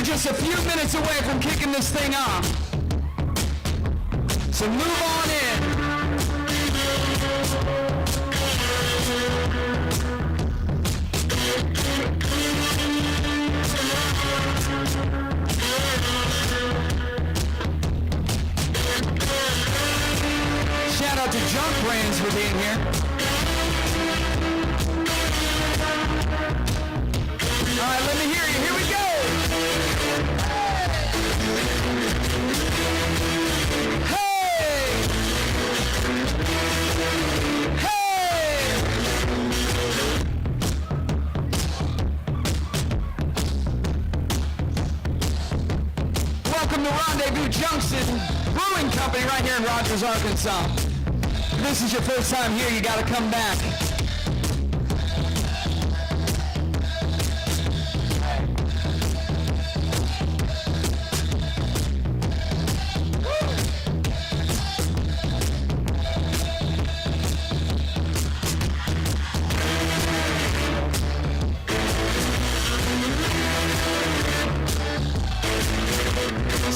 just a few minutes away from kicking this thing off. So move on in. Shout out to Junk Brands for being here. All right, let me hear you. Here we go. Hey! Hey! Welcome to Rendezvous Junction Brewing Company right here in Rogers, Arkansas. If this is your first time here, you gotta come back.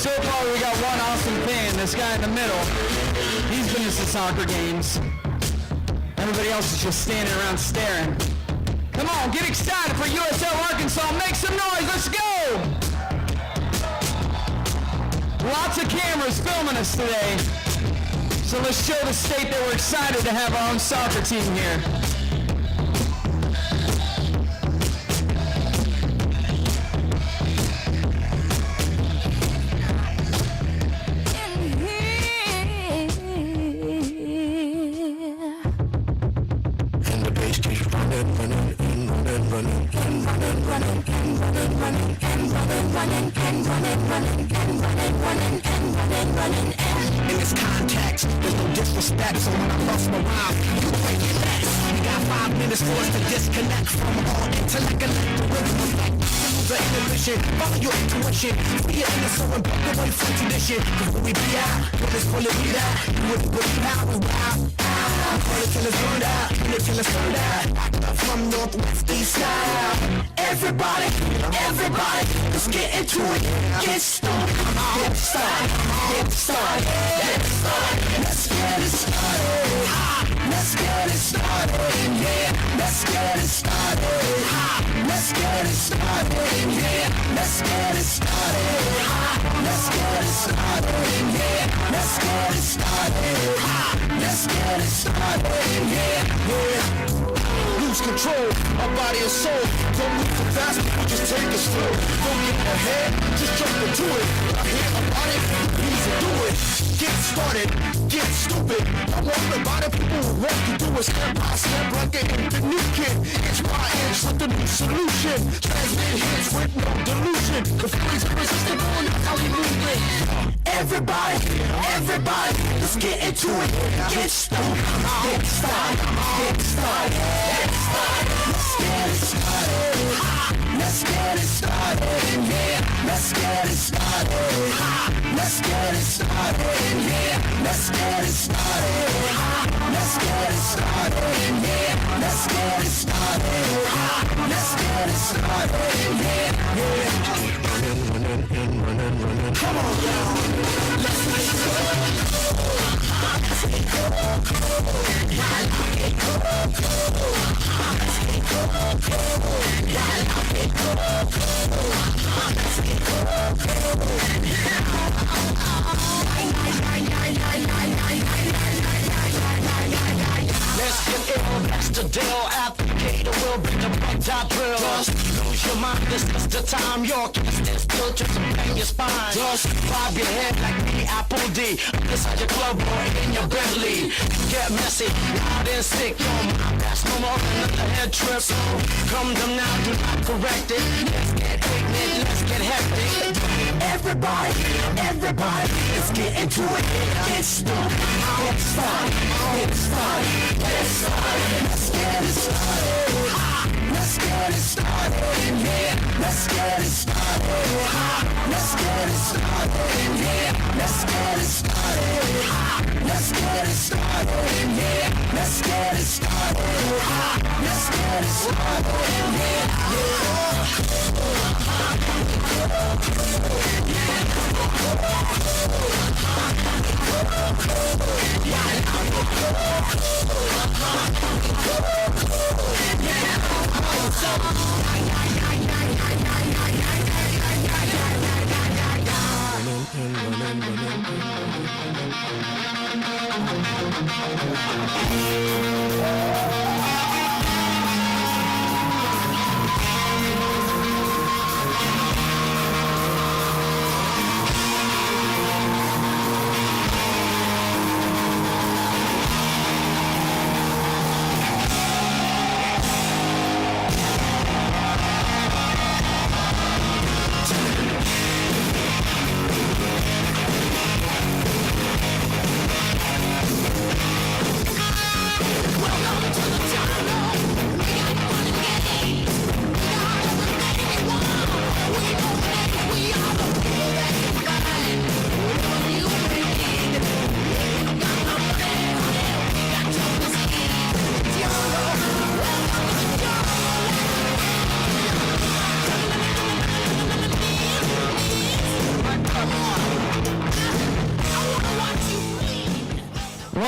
So far, we got one awesome fan, this guy in the middle. He's been to some soccer games. Everybody else is just standing around staring. Come on, get excited for USL Arkansas. Make some noise, let's go! Lots of cameras filming us today. So let's show the state that we're excited to have our own soccer team here. In this context, there's no disrespect, so when I lost my rhyme, you break it next. We got 5 minutes for us to disconnect from all intellect and let the rhythm reflect. The inhibition, follow your intuition. Be an innocent and break away from tradition. Cause when we be out, when it's fully beat out, you wouldn't believe how we wild. Burn it till it's burned out, burn it till it's burned out. From northwest, east side. Everybody, everybody, let's get into it. Get started, get started, get started, get started. Let's get it started. Let's get it started, yeah. Let's get it started. Let's get it started, yeah. Let's get it started. Let's get it started, yeah. Let's get it started. Let's get it started, yeah, yeah. Lose control, our body and soul. Don't move too fast, people just take it slow. Don't get ahead, just jump into it. I hear about it, easy do it. Get started, get stupid. I want about it, people who want to do it step by step like an infant new kid. It's my inch with the new solution. Transmit hits with no delusion. The feelings irresistible and that's how we move it. Everybody, everybody, let's get into it. Get started, get started, get started, get started. Let's get it started. Let's get it started, yeah. Let's get it started. Let's get it started, yeah. Let's get it started. Let's get it started, yeah. Let's get it started. Let's get it started, yeah, yeah. Come on, y'all. Let's get it. Let's get ill, that's the deal. Applicator will bring the bug top drill. Just lose your mind, this is the time. Your cast is still just to bang your spine. Just bob your head like me, Apple D. Inside your club or in your Bentley. Get messy, loud and sick. Yo, my that's no more than another head trip. So come them now, do not correct it. Let's get ignorant, let's get hectic. Everybody, everybody, let's get into it. Get started, get started, get started, get started. Let's get it started. Let's get it started, yeah. Let's get it started. Let's get it started, yeah. Let's get it started. Let's get it started, yeah. Let's get it started. Let's get it started, yeah, yeah.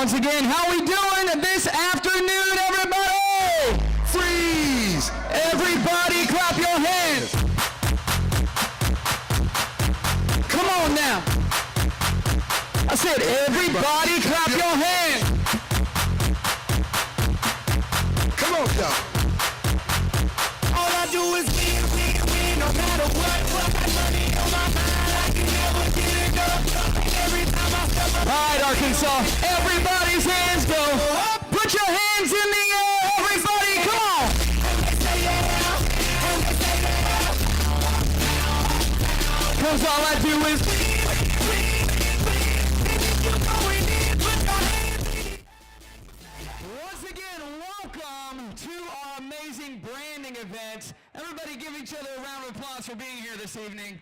Once again, how we doing this afternoon, everybody? Freeze! Everybody clap your hands. Come on now. I said everybody clap your hands. Come on, y'all. All I do is win, win, win, no matter what. Got money on my mind, I can never get enough. Every time I step up. All right, Arkansas, everybody's hands go up. Put your hands in the air, everybody, come on. Cause all I do is once again, welcome to our amazing branding event. Everybody give each other a round of applause for being here this evening.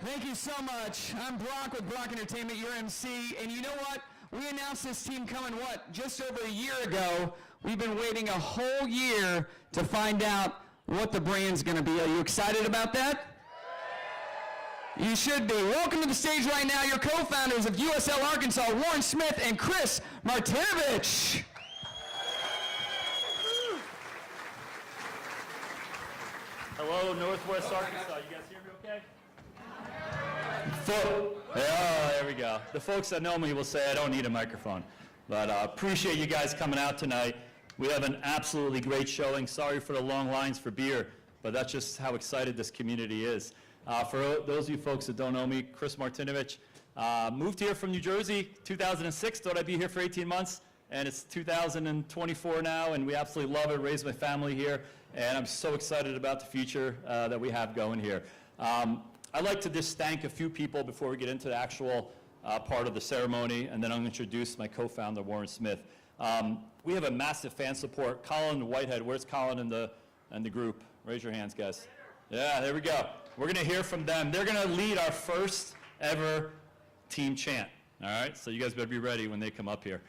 Thank you so much. I'm Brock with Brock Entertainment, your MC, and you know what? We announced this team coming, just over a year ago. We've been waiting a whole year to find out what the brand's gonna be. Are you excited about that? You should be. Welcome to the stage right now, your co-founders of USL Arkansas, Warren Smith and Chris Martinovich. Hello, Northwest Arkansas. You guys hear me okay? There we go. The folks that know me will say I don't need a microphone. But appreciate you guys coming out tonight. We have an absolutely great showing. Sorry for the long lines for beer, but that's just how excited this community is. For those of you folks that don't know me, Chris Martinovich, moved here from New Jersey 2006, thought I'd be here for 18 months, and it's 2024 now, and we absolutely love it, raised my family here, and I'm so excited about the future that we have going here. I'd like to just thank a few people before we get into the actual part of the ceremony, and then I'm going to introduce my co-founder, Warren Smith. We have a massive fan support. Colin Whitehead, where's Colin in the group? Raise your hands, guys. Yeah, there we go. We're going to hear from them. They're going to lead our first ever team chant. All right, so you guys better be ready when they come up here.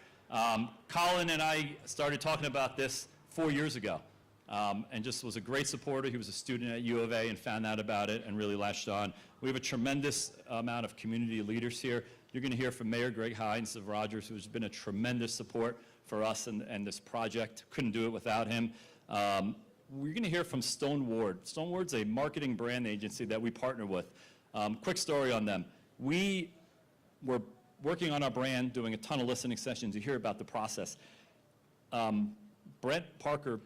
Colin and I started talking about this 4 years ago, and just was a great supporter. He was a student at U of A and found out about it and really latched on. We have a tremendous amount of community leaders here. You're going to hear from Mayor Greg Hines of Rogers, who's been a tremendous support for us and this project. Couldn't do it without him. We're going to hear from Stone Ward. Stone Ward's a marketing brand agency that we partner with. Quick story on them. We were working on our brand, doing a ton of listening sessions to hear about the process. Brent Parker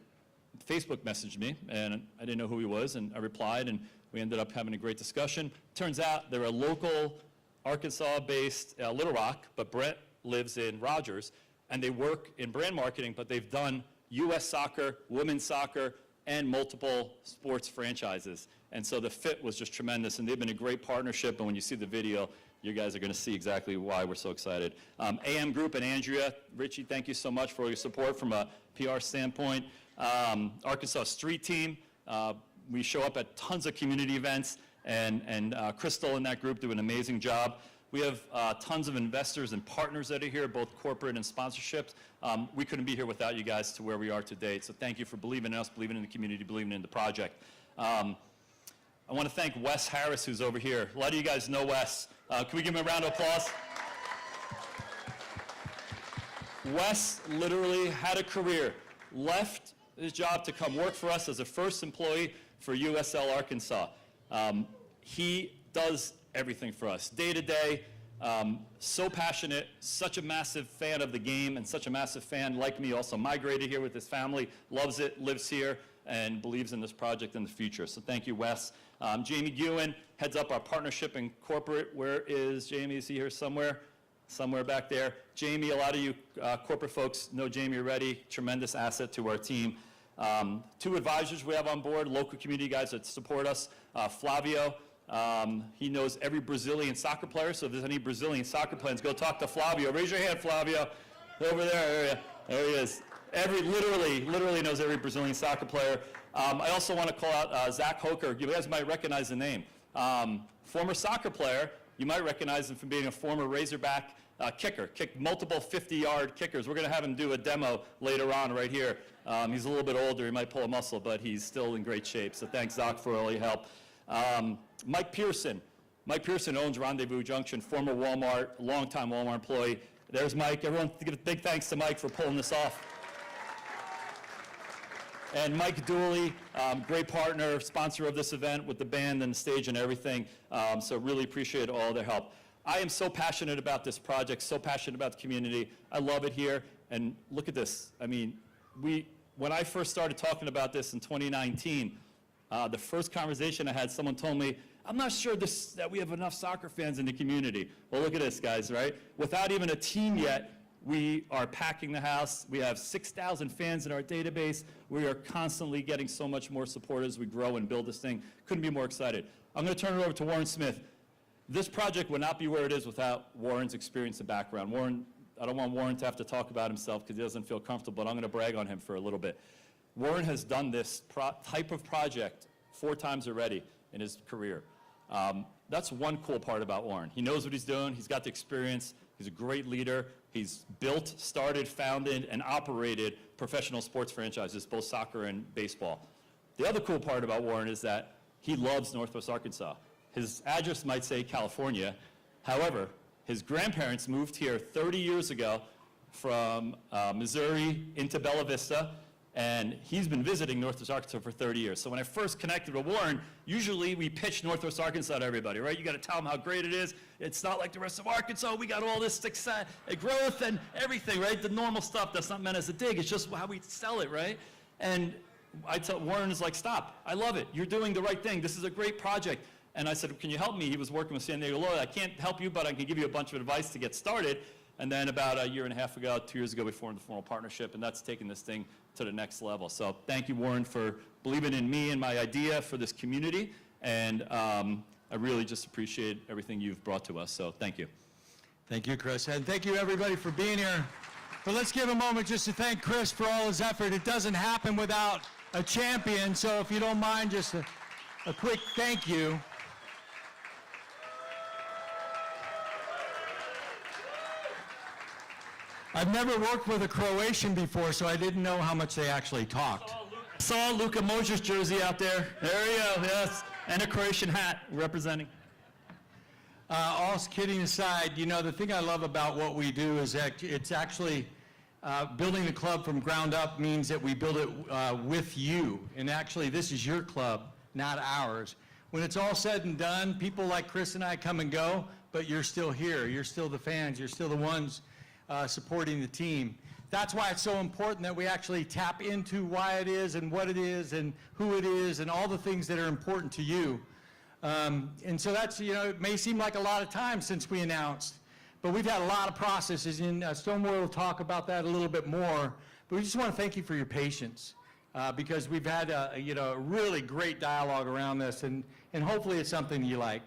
Facebook messaged me, and I didn't know who he was, and I replied, and we ended up having a great discussion. Turns out they're a local Arkansas-based Little Rock, but Brent lives in Rogers, and they work in brand marketing, but they've done U.S. soccer, women's soccer, and multiple sports franchises. And so the fit was just tremendous, and they've been a great partnership, and when you see the video, you guys are going to see exactly why we're so excited. AM Group and Andrea, Richie, thank you so much for your support from a PR standpoint. Arkansas Street Team, we show up at tons of community events, and Crystal and that group do an amazing job. We have tons of investors and partners that are here, both corporate and sponsorships. We couldn't be here without you guys to where we are today. So thank you for believing in us, believing in the community, believing in the project. I want to thank Wes Harris, who's over here. A lot of you guys know Wes. Can we give him a round of applause? Wes literally had a career, left his job to come work for us as a first employee for USL Arkansas. He does everything for us, day to day, so passionate, such a massive fan of the game, and such a massive fan, like me, also migrated here with his family, loves it, lives here, and believes in this project in the future. So thank you, Wes. Jamie Guin heads up our partnership and corporate. Where is Jamie? Is he here somewhere? Somewhere back there. Jamie, a lot of you corporate folks know Jamie already, tremendous asset to our team. 2 advisors we have on board, local community guys that support us. Flavio, he knows every Brazilian soccer player, so if there's any Brazilian soccer players, go talk to Flavio. Raise your hand, Flavio. Over there he is. Literally knows every Brazilian soccer player. I also want to call out Zach Hoker. You guys might recognize the name. Former soccer player. You might recognize him from being a former Razorback kicker. Kicked multiple 50-yard kickers. We're going to have him do a demo later on right here. He's a little bit older. He might pull a muscle, but he's still in great shape. So thanks, Zach, for all your help. Mike Pearson. Mike Pearson owns Rendezvous Junction, former Walmart, longtime Walmart employee. There's Mike. Everyone give a big thanks to Mike for pulling this off. And Mike Dooley, great partner, sponsor of this event with the band and the stage and everything. So really appreciate all their help. I am so passionate about this project, so passionate about the community. I love it here. And look at this. I mean, when I first started talking about this in 2019, the first conversation I had, someone told me, I'm not sure that we have enough soccer fans in the community. Well, look at this, guys, right? Without even a team yet, we are packing the house. We have 6,000 fans in our database. We are constantly getting so much more support as we grow and build this thing. Couldn't be more excited. I'm going to turn it over to Warren Smith. This project would not be where it is without Warren's experience and background. Warren, I don't want Warren to have to talk about himself because he doesn't feel comfortable, but I'm going to brag on him for a little bit. Warren has done this type of project 4 times already in his career. That's one cool part about Warren. He knows what he's doing. He's got the experience. He's a great leader. He's built, started, founded, and operated professional sports franchises, both soccer and baseball. The other cool part about Warren is that he loves Northwest Arkansas. His address might say California. However, his grandparents moved here 30 years ago from Missouri into Bella Vista, and he's been visiting Northwest Arkansas for 30 years. So when I first connected with Warren, usually we pitch Northwest Arkansas to everybody, right? You got to tell them how great it is. It's not like the rest of Arkansas. We got all this success, growth and everything, right? The normal stuff that's not meant as a dig. It's just how we sell it, right? And I tell Warren is like, stop. I love it. You're doing the right thing. This is a great project. And I said, can you help me? He was working with San Diego Law. I can't help you, but I can give you a bunch of advice to get started. And then about a year and a half ago, 2 years ago, we formed a formal partnership, and that's taken this thing to the next level. So thank you, Warren, for believing in me and my idea for this community. And I really just appreciate everything you've brought to us. So thank you. Thank you, Chris. And thank you, everybody, for being here. But let's give a moment just to thank Chris for all his effort. It doesn't happen without a champion. So if you don't mind, just a quick thank you. I've never worked with a Croatian before, so I didn't know how much they actually talked. Saw Luka Modric jersey out there. There you go, yes. And a Croatian hat representing. All kidding aside, you know, the thing I love about what we do is that it's actually building the club from ground up means that we build it with you. And actually, this is your club, not ours. When it's all said and done, people like Chris and I come and go, but you're still here. You're still the fans. You're still the ones supporting the team. That's why it's so important that we actually tap into why it is and what it is and who it is and all the things that are important to you. And so that's, you know, it may seem like a lot of time since we announced, but we've had a lot of processes, and Stonewall will talk about that a little bit more. But we just want to thank you for your patience because we've had a really great dialogue around this, and hopefully it's something you like.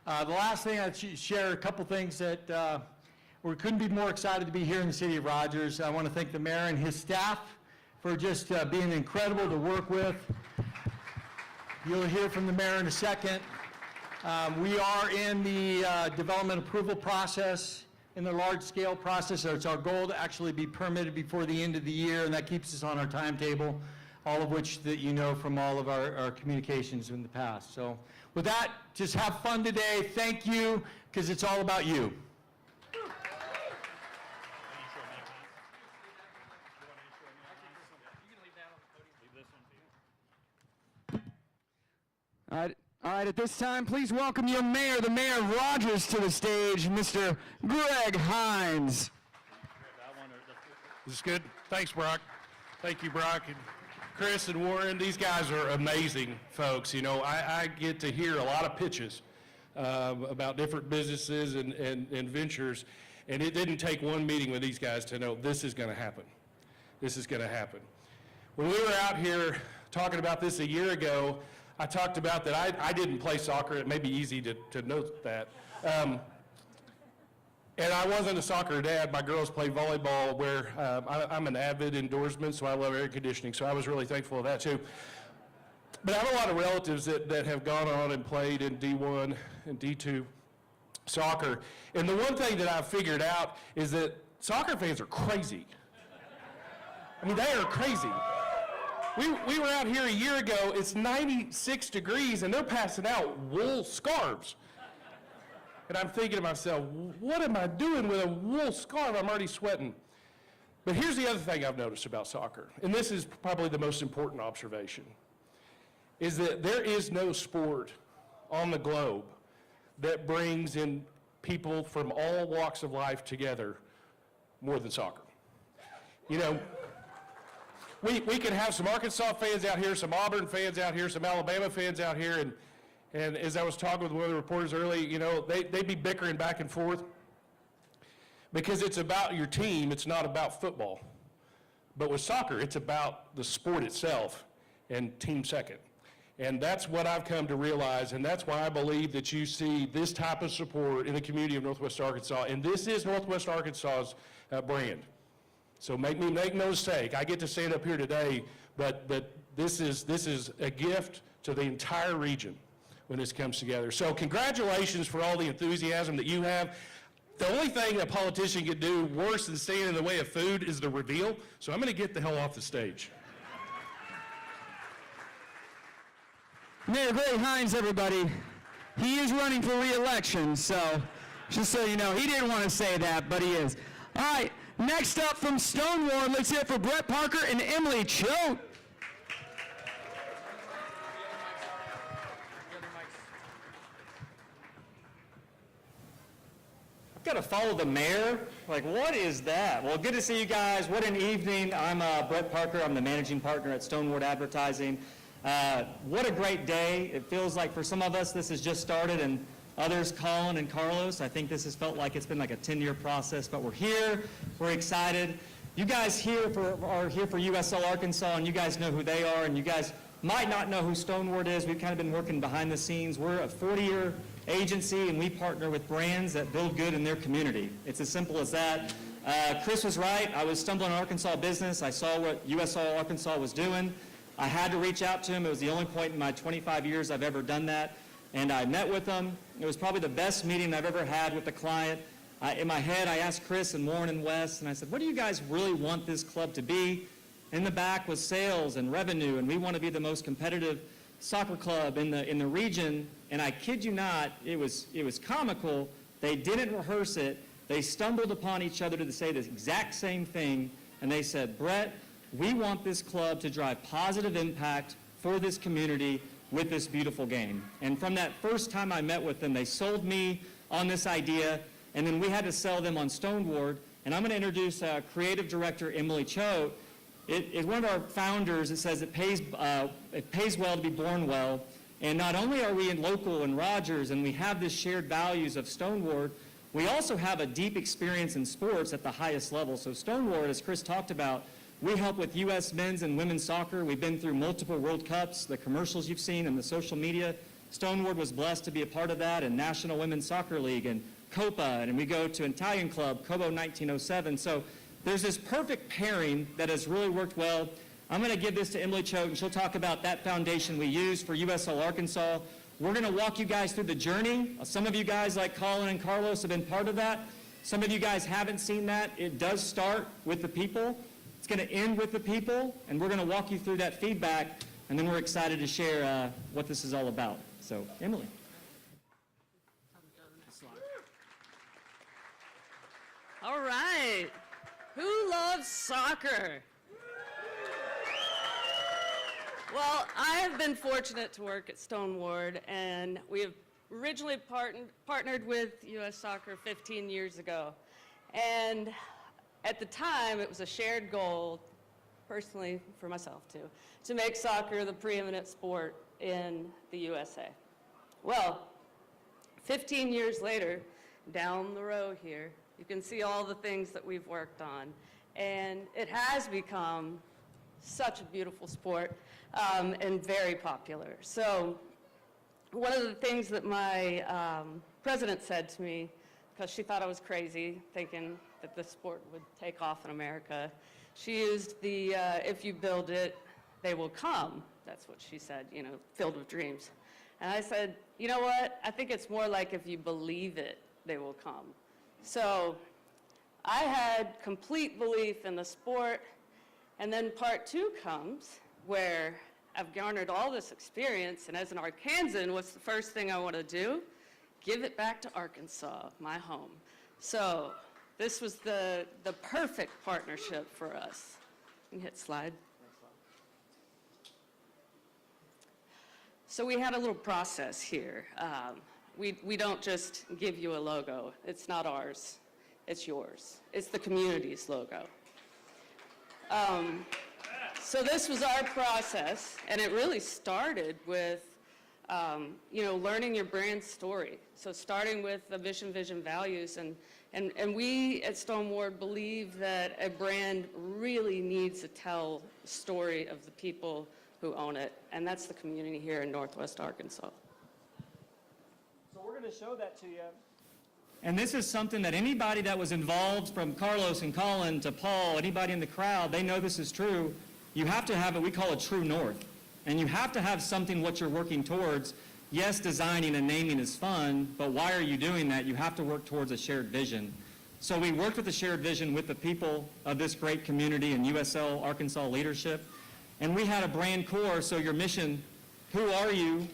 The last thing I'd share a couple things that we couldn't be more excited to be here in the city of Rogers. I want to thank the mayor and his staff for just being incredible to work with. You'll hear from the mayor in a second. We are in the development approval process, in the large-scale process. So it's our goal to actually be permitted before the end of the year, and that keeps us on our timetable, all of which that you know from all of our communications in the past. So with that, just have fun today. Thank you, because it's all about you. All right, at this time, please welcome your mayor, the mayor of Rogers, to the stage, Mr. Greg Hines. Is this good? Thanks, Brock. Thank you, Brock. And Chris and Warren, these guys are amazing folks. You know, I get to hear a lot of pitches about different businesses and ventures, and it didn't take one meeting with these guys to know this is going to happen. This is going to happen. When we were out here talking about this a year ago, I talked about that I didn't play soccer. It may be easy to note that. And I wasn't a soccer dad. My girls play volleyball, where I'm an avid indoorsman, so I love air conditioning. So I was really thankful of that, too. But I have a lot of relatives that have gone on and played in D1 and D2 soccer. And the one thing that I've figured out is that soccer fans are crazy. I mean, they are crazy. We were out here a year ago, it's 96 degrees, and they're passing out wool scarves. And I'm thinking to myself, what am I doing with a wool scarf? I'm already sweating. But here's the other thing I've noticed about soccer, and this is probably the most important observation, is that there is no sport on the globe that brings in people from all walks of life together more than soccer. You know, we can have some Arkansas fans out here, some Auburn fans out here, some Alabama fans out here, and as I was talking with one of the reporters earlier, you know, they'd be bickering back and forth because it's about your team, it's not about football. But with soccer, it's about the sport itself and team second. And that's what I've come to realize, and that's why I believe that you see this type of support in the community of Northwest Arkansas, and this is Northwest Arkansas's brand. So make no mistake, I get to stand up here today, but this is a gift to the entire region when this comes together. So congratulations for all the enthusiasm that you have. The only thing a politician could do worse than staying in the way of food is the reveal, so I'm going to get the hell off the stage. Mayor Gray Hines, everybody, he is running for re-election, so just so you know, he didn't want to say that, but he is. All right, next up from Stoneward, let's hear it for Brett Parker and Emily Choate. Got to follow the mayor? Like, what is that? Well, good to see you guys. What an evening. I'm Brett Parker. I'm the managing partner at Stoneward Advertising. What a great day. It feels like for some of us this has just started, and others, Colin and Carlos, I think this has felt like it's been like a 10-year process, but we're here. We're excited. You guys are here for USL Arkansas, and you guys know who they are, and you guys might not know who Stoneward is. We've kind of been working behind the scenes. We're a 40-year agency, and we partner with brands that build good in their community. It's as simple as that. Chris was right. I was stumbling on Arkansas business. I saw what USL Arkansas was doing. I had to reach out to him. It was the only point in my 25 years I've ever done that. And I met with him. It was probably the best meeting I've ever had with a client. In my head, I asked Chris and Warren and Wes, and I said, what do you guys really want this club to be? In the back was sales and revenue, and we want to be the most competitive soccer club in the region. And I kid you not, it was comical. They didn't rehearse it. They stumbled upon each other to say the exact same thing, and they said, Brett, we want this club to drive positive impact for this community with this beautiful game. And from that first time I met with them, they sold me on this idea, and then we had to sell them on Stoneward. And I'm going to introduce creative director Emily Choate. One of our founders, it says it pays well to be born well. And not only are we in local in Rogers and we have this shared values of Stoneward, we also have a deep experience in sports at the highest level. So Stoneward, as Chris talked about, we help with U.S. men's and women's soccer. We've been through multiple World Cups, the commercials you've seen and the social media. Stoneward was blessed to be a part of that, and National Women's Soccer League and Copa, and we go to Italian Club, Cobo 1907. So there's this perfect pairing that has really worked well. I'm going to give this to Emily Choate, and she'll talk about that foundation we use for USL Arkansas. We're going to walk you guys through the journey. Some of you guys, like Colin and Carlos, have been part of that. Some of you guys haven't seen that. It does start with the people. It's going to end with the people, and we're going to walk you through that feedback, and then we're excited to share what this is all about. So, Emily. All right. Who loves soccer? Well, I have been fortunate to work at Stoneward, and we have originally partnered with U.S. Soccer 15 years ago. And at the time, it was a shared goal, personally for myself too, to make soccer the preeminent sport in the USA. Well, 15 years later, down the road here, you can see all the things that we've worked on. And it has become such a beautiful sport and very popular. So one of the things that my president said to me, because she thought I was crazy, thinking that this sport would take off in America, she used the, if you build it, they will come. That's what she said, you know, filled with dreams. And I said, you know what? I think it's more like if you believe it, they will come. So I had complete belief in the sport, and then part two comes where I've garnered all this experience, and as an Arkansan, what's the first thing I want to do? give it back to Arkansas, my home. So this was the perfect partnership for us. You can hit slide. So we had a little process here. We don't just give you a logo. It's not ours. It's yours. It's the community's logo. So this was our process, and it really started with, learning your brand story. So starting with the vision, values, and we at Stoneward believe that a brand really needs to tell the story of the people who own it, and that's the community here in Northwest Arkansas. So we're going to show that to you. And this is something that anybody that was involved, from Carlos and Colin to Paul, anybody in the crowd, they know this is true. You have to have what we call a true north. And you have to have something what you're working towards. Yes, designing and naming is fun, but why are you doing that? You have to work towards a shared vision. So we worked with a shared vision with the people of this great community and USL Arkansas leadership. And we had a brand core, so your mission, who are you?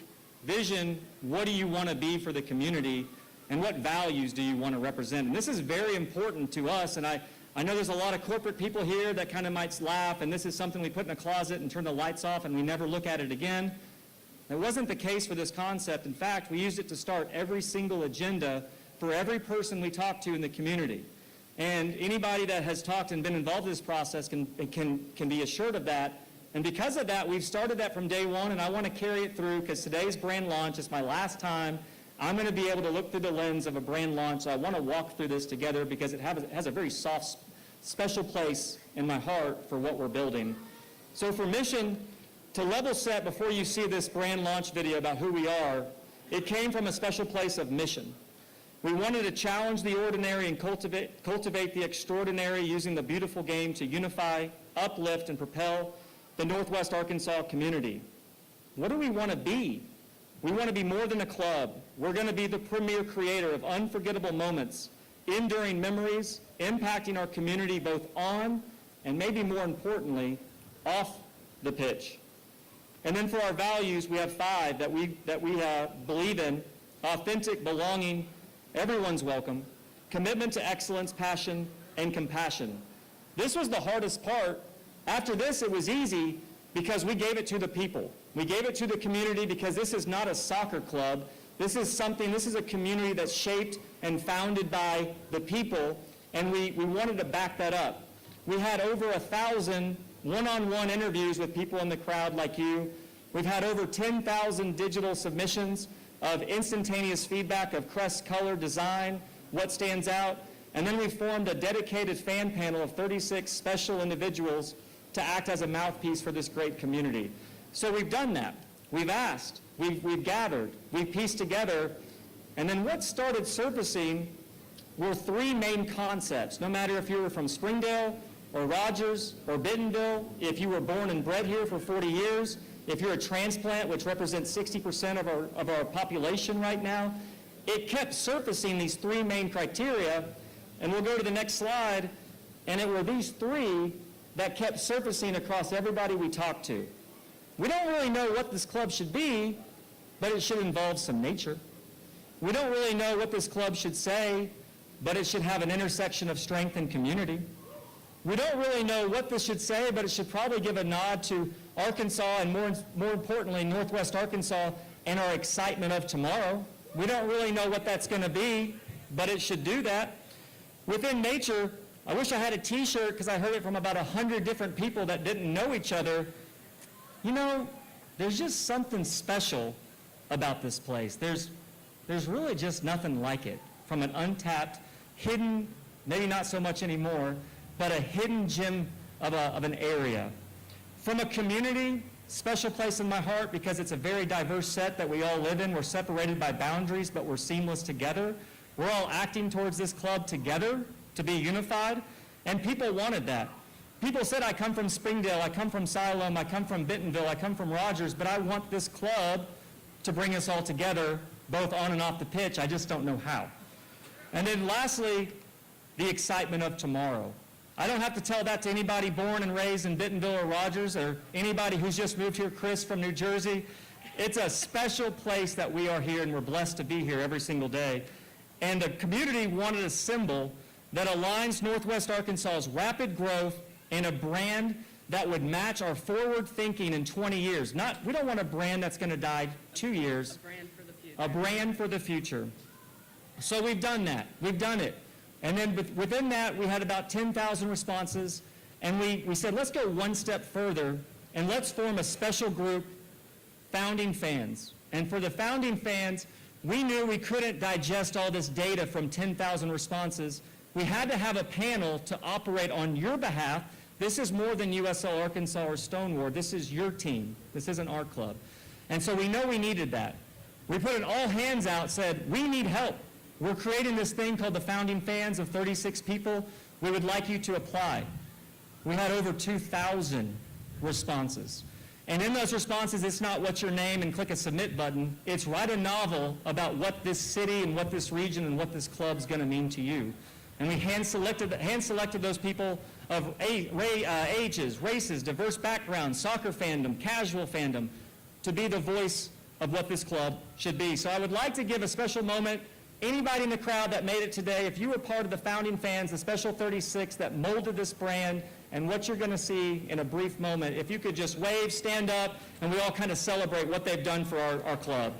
Vision, what do you want to be for the community? And what values do you want to represent? And this is very important to us, and I know there's a lot of corporate people here that kind of might laugh, and this is something we put in a closet and turn the lights off and we never look at it again. It wasn't the case for this concept. In fact, we used it to start every single agenda for every person we talk to in the community. And anybody that has talked and been involved in this process can be assured of that. And because of that, we've started that from day one, and I want to carry it through because today's brand launch is my last time. I'm going to be able to look through the lens of a brand launch. So I want to walk through this together because it has a very soft, special place in my heart for what we're building. So for mission, to level set before you see this brand launch video about who we are, it came from a special place of mission. We wanted to challenge the ordinary and cultivate the extraordinary using the beautiful game to unify, uplift, and propel the Northwest Arkansas community. What do we want to be? We want to be more than a club. We're going to be the premier creator of unforgettable moments, enduring memories, impacting our community both on and maybe more importantly, off the pitch. And then for our values, we have 5 that we believe in: authentic belonging, everyone's welcome, commitment to excellence, passion, and compassion. This was the hardest part. After this, it was easy because we gave it to the people. We gave it to the community because this is not a soccer club. This is a community that's shaped and founded by the people, and we wanted to back that up. We had over 1,000 one-on-one interviews with people in the crowd like you. We've had over 10,000 digital submissions of instantaneous feedback of crest color, design, what stands out, and then we formed a dedicated fan panel of 36 special individuals to act as a mouthpiece for this great community. So we've done that. We've asked, we've gathered, we've pieced together, and then what started surfacing were 3 main concepts. No matter if you were from Springdale or Rogers or Bentonville, if you were born and bred here for 40 years, if you're a transplant, which represents 60% of our population right now, it kept surfacing these 3 main criteria, and we'll go to the next slide, and it were these 3 that kept surfacing across everybody we talked to. We don't really know what this club should be, but it should involve some nature. We don't really know what this club should say, but it should have an intersection of strength and community. We don't really know what this should say, but it should probably give a nod to Arkansas and more importantly, Northwest Arkansas and our excitement of tomorrow. We don't really know what that's going to be, but it should do that. Within nature, I wish I had a t-shirt because I heard it from about 100 different people that didn't know each other. You know, there's just something special about this place. There's really just nothing like it. From an untapped, hidden, maybe not so much anymore, but a hidden gem of an area. From a community, special place in my heart because it's a very diverse set that we all live in. We're separated by boundaries, but we're seamless together. We're all acting towards this club together to be unified, and people wanted that. People said, I come from Springdale, I come from Siloam, I come from Bentonville, I come from Rogers, but I want this club to bring us all together, both on and off the pitch. I just don't know how. And then lastly, the excitement of tomorrow. I don't have to tell that to anybody born and raised in Bentonville or Rogers or anybody who's just moved here, Chris from New Jersey. It's a special place that we are here, and we're blessed to be here every single day. And the community wanted a symbol that aligns Northwest Arkansas's rapid growth and a brand that would match our forward thinking in 20 years. We don't want a brand that's going to die 2 years. A brand for the future. A brand for the future. So we've done that. We've done it. And then within that, we had about 10,000 responses. And we said, let's go one step further, and let's form a special group, Founding Fans. And for the Founding Fans, we knew we couldn't digest all this data from 10,000 responses. We had to have a panel to operate on your behalf. This is more than USL Arkansas or Stoneward. This is your team. This isn't our club. And so we know we needed that. We put an all hands out, said, we need help. We're creating this thing called the Founding Fans of 36 people. We would like you to apply. We had over 2,000 responses. And in those responses, it's not what's your name and click a submit button. It's write a novel about what this city and what this region and what this club's going to mean to you. And we hand-selected those people of ages, races, diverse backgrounds, soccer fandom, casual fandom, to be the voice of what this club should be. So I would like to give a special moment. Anybody in the crowd that made it today, if you were part of the Founding Fans, the Special 36 that molded this brand, and what you're going to see in a brief moment, if you could just wave, stand up, and we all kind of celebrate what they've done for our club.